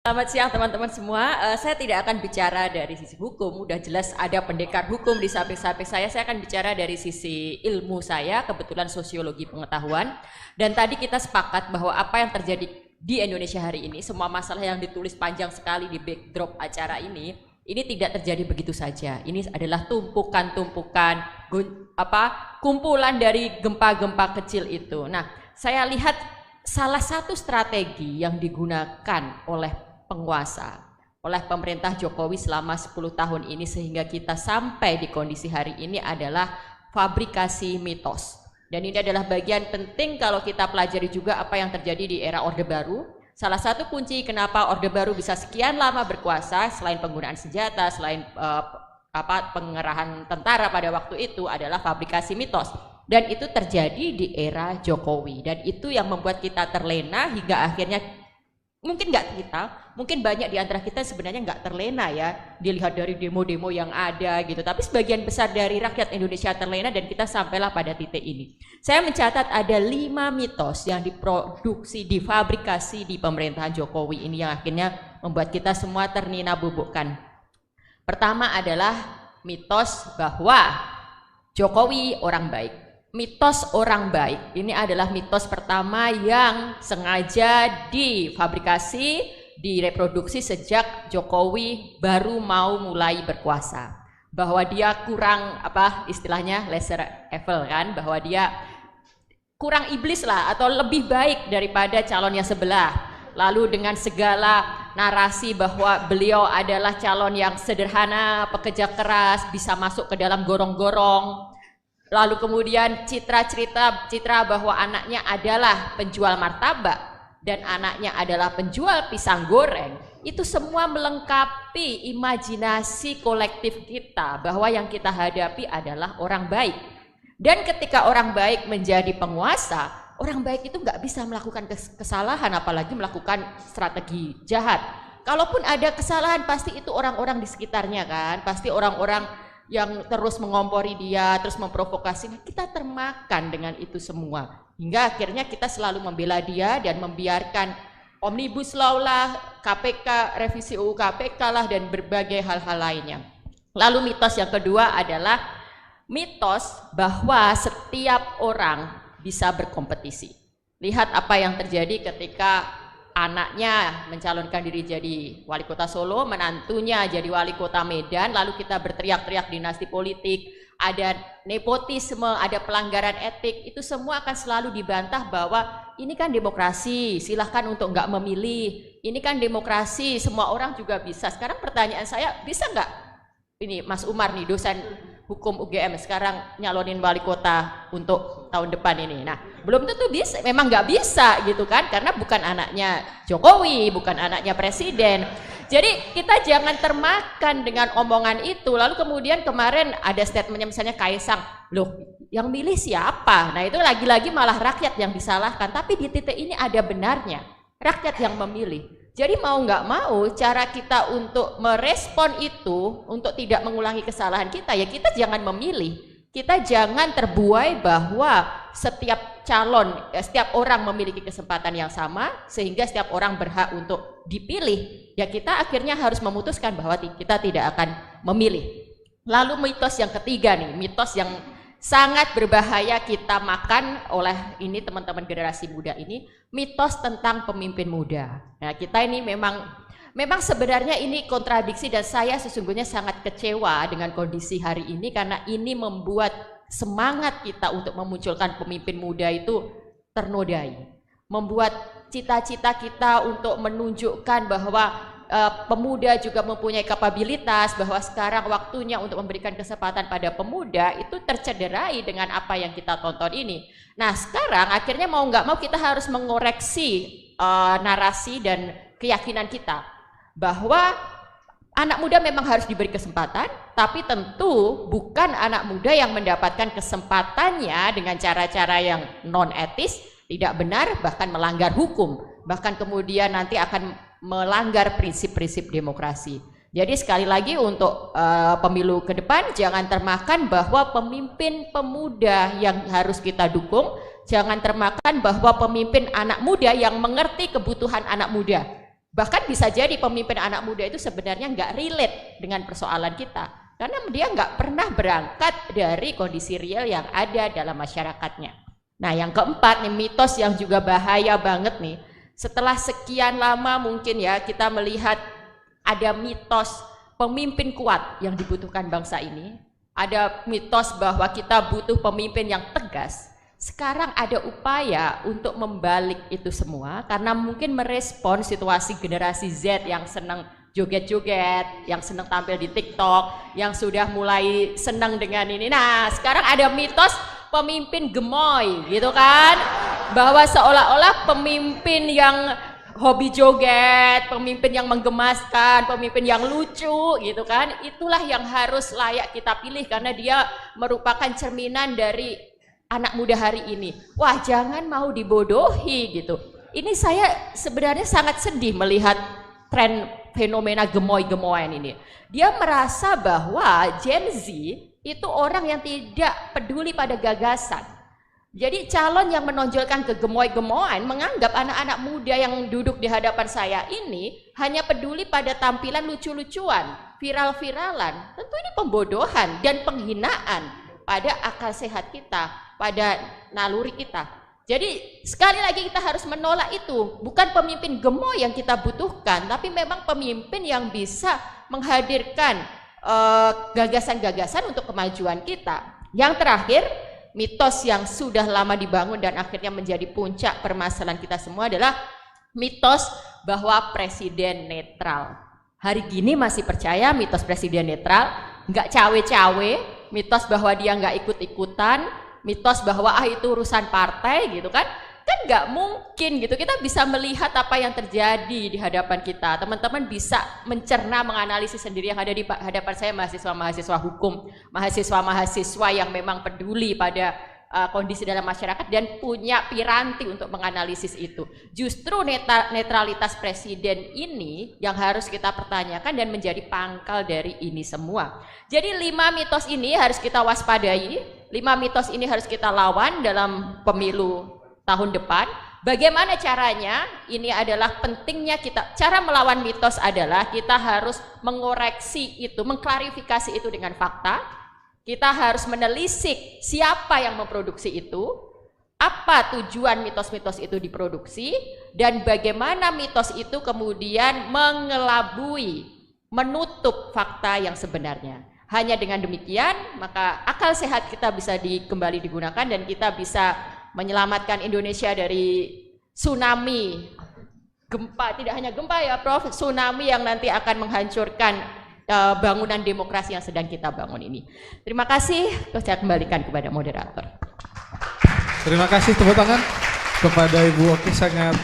Selamat siang teman-teman semua. Saya tidak akan bicara dari sisi hukum, udah jelas ada pendekar hukum di samping-samping saya. Saya akan bicara dari sisi ilmu saya, kebetulan sosiologi pengetahuan. Dan tadi kita sepakat bahwa apa yang terjadi di Indonesia hari ini, semua masalah yang ditulis panjang sekali di backdrop acara ini tidak terjadi begitu saja. Ini adalah tumpukan-tumpukan kumpulan dari gempa-gempa kecil itu. Nah, saya lihat salah satu strategi yang digunakan oleh penguasa, oleh pemerintah Jokowi selama 10 tahun ini sehingga kita sampai di kondisi hari ini adalah fabrikasi mitos. Dan ini adalah bagian penting kalau kita pelajari juga apa yang terjadi di era Orde Baru. Salah satu kunci kenapa Orde Baru bisa sekian lama berkuasa selain penggunaan senjata, selain pengerahan tentara pada waktu itu adalah fabrikasi mitos. Dan itu terjadi di era Jokowi. Dan itu yang membuat kita terlena hingga akhirnya mungkin banyak di antara kita sebenarnya nggak terlena ya, dilihat dari demo-demo yang ada gitu, tapi sebagian besar dari rakyat Indonesia terlena dan kita sampailah pada titik ini. Saya mencatat ada 5 mitos yang diproduksi, difabrikasi di pemerintahan Jokowi ini yang akhirnya membuat kita semua ternina bubukkan. Pertama adalah mitos bahwa Jokowi orang baik. Mitos orang baik ini adalah mitos pertama yang sengaja difabrikasi, direproduksi sejak Jokowi baru mau mulai berkuasa. Bahwa dia kurang istilahnya lesser evil kan, bahwa dia kurang iblis lah atau lebih baik daripada calonnya sebelah. Lalu dengan segala narasi bahwa beliau adalah calon yang sederhana, pekerja keras, bisa masuk ke dalam gorong-gorong. Lalu kemudian citra bahwa anaknya adalah penjual martabak dan anaknya adalah penjual pisang goreng. Itu semua melengkapi imajinasi kolektif kita bahwa yang kita hadapi adalah orang baik. Dan ketika orang baik menjadi penguasa, orang baik itu nggak bisa melakukan kesalahan apalagi melakukan strategi jahat. Kalaupun ada kesalahan pasti itu orang-orang di sekitarnya kan, pasti orang-orang yang terus mengompori dia, terus memprovokasi. Kita termakan dengan itu semua hingga akhirnya kita selalu membela dia dan membiarkan Omnibus Law lah, KPK, revisi UU KPK lah dan berbagai hal-hal lainnya. Lalu mitos yang kedua adalah mitos bahwa setiap orang bisa berkompetisi. Lihat apa yang terjadi ketika anaknya mencalonkan diri jadi wali kota Solo, menantunya jadi wali kota Medan, lalu kita berteriak-teriak dinasti politik, ada nepotisme, ada pelanggaran etik, itu semua akan selalu dibantah bahwa ini kan demokrasi, silahkan untuk nggak memilih, ini kan demokrasi, semua orang juga bisa. Sekarang pertanyaan saya, bisa nggak ini Mas Umar nih, dosen hukum UGM sekarang nyalonin wali kota untuk tahun depan ini? Nah, belum tentu bisa, memang nggak bisa gitu kan, karena bukan anaknya Jokowi, bukan anaknya presiden. Jadi kita jangan termakan dengan omongan itu. Lalu kemudian kemarin ada statementnya misalnya Kaisang, loh yang milih siapa? Nah itu lagi-lagi malah rakyat yang disalahkan, tapi di titik ini ada benarnya, rakyat yang memilih. Jadi mau nggak mau cara kita untuk merespon itu, untuk tidak mengulangi kesalahan kita, ya kita jangan memilih. Kita jangan terbuai bahwa setiap calon, setiap orang memiliki kesempatan yang sama sehingga setiap orang berhak untuk dipilih. Ya kita akhirnya harus memutuskan bahwa kita tidak akan memilih. Lalu mitos yang ketiga nih, mitos yang sangat berbahaya kita makan oleh ini teman-teman generasi muda ini, mitos tentang pemimpin muda. Nah kita ini memang sebenarnya ini kontradiksi dan saya sesungguhnya sangat kecewa dengan kondisi hari ini karena ini membuat semangat kita untuk memunculkan pemimpin muda itu ternodai. Membuat cita-cita kita untuk menunjukkan bahwa pemuda juga mempunyai kapabilitas, bahwa sekarang waktunya untuk memberikan kesempatan pada pemuda itu tercederai dengan apa yang kita tonton ini. Nah sekarang akhirnya mau nggak mau kita harus mengoreksi narasi dan keyakinan kita bahwa anak muda memang harus diberi kesempatan, tapi tentu bukan anak muda yang mendapatkan kesempatannya dengan cara-cara yang non etis, tidak benar, bahkan melanggar hukum, bahkan kemudian nanti akan melanggar prinsip-prinsip demokrasi. Jadi sekali lagi untuk pemilu ke depan jangan termakan bahwa pemimpin pemuda yang harus kita dukung, jangan termakan bahwa pemimpin anak muda yang mengerti kebutuhan anak muda. Bahkan bisa jadi pemimpin anak muda itu sebenarnya nggak relate dengan persoalan kita, karena dia nggak pernah berangkat dari kondisi real yang ada dalam masyarakatnya. Nah, yang keempat nih, mitos yang juga bahaya banget nih. Setelah sekian lama mungkin ya kita melihat ada mitos pemimpin kuat yang dibutuhkan bangsa ini. Ada mitos bahwa kita butuh pemimpin yang tegas. Sekarang ada upaya untuk membalik itu semua karena mungkin merespon situasi generasi Z yang senang joget-joget, yang senang tampil di TikTok, yang sudah mulai senang dengan ini. Nah, sekarang ada mitos pemimpin gemoy gitu kan, bahwa seolah-olah pemimpin yang hobi joget, pemimpin yang menggemaskan, pemimpin yang lucu gitu kan, itulah yang harus layak kita pilih karena dia merupakan cerminan dari anak muda hari ini. Wah, jangan mau dibodohi gitu. Ini saya sebenarnya sangat sedih melihat tren fenomena gemoy-gemoyan ini. Dia merasa bahwa Gen Z itu orang yang tidak peduli pada gagasan. Jadi calon yang menonjolkan kegemoy-gemoyan menganggap anak-anak muda yang duduk di hadapan saya ini hanya peduli pada tampilan lucu-lucuan, viral-viralan. Tentu ini pembodohan dan penghinaan pada akal sehat kita, pada naluri kita. Jadi sekali lagi kita harus menolak itu. Bukan pemimpin gemoy yang kita butuhkan, tapi memang pemimpin yang bisa menghadirkan gagasan-gagasan untuk kemajuan kita. Yang terakhir, mitos yang sudah lama dibangun dan akhirnya menjadi puncak permasalahan kita semua adalah mitos bahwa presiden netral. Hari gini masih percaya mitos presiden netral, nggak cawe-cawe, mitos bahwa dia nggak ikut-ikutan, mitos bahwa itu urusan partai gitu kan nggak mungkin gitu. Kita bisa melihat apa yang terjadi di hadapan kita, teman-teman bisa mencerna, menganalisis sendiri. Yang ada di hadapan saya mahasiswa-mahasiswa hukum, mahasiswa-mahasiswa yang memang peduli pada kondisi dalam masyarakat dan punya piranti untuk menganalisis itu. Justru netralitas presiden ini yang harus kita pertanyakan dan menjadi pangkal dari ini semua. Jadi 5 mitos ini harus kita waspadai, 5 mitos ini harus kita lawan dalam pemilu tahun depan. Bagaimana caranya? Ini adalah pentingnya kita, cara melawan mitos adalah kita harus mengoreksi itu, mengklarifikasi itu dengan fakta. Kita harus menelisik siapa yang memproduksi itu, apa tujuan mitos-mitos itu diproduksi, dan bagaimana mitos itu kemudian mengelabui, menutup fakta yang sebenarnya. Hanya dengan demikian, maka akal sehat kita bisa kembali digunakan dan kita bisa menyelamatkan Indonesia dari tsunami gempa, tidak hanya gempa ya Prof, tsunami yang nanti akan menghancurkan bangunan demokrasi yang sedang kita bangun ini. Terima kasih, saya kembalikan kepada moderator. Terima kasih, tepuk tangan kepada Ibu Oki, sangat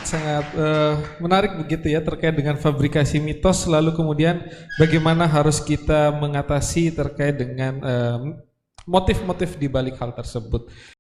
menarik begitu ya terkait dengan fabrikasi mitos, lalu kemudian bagaimana harus kita mengatasi terkait dengan motif-motif di balik hal tersebut.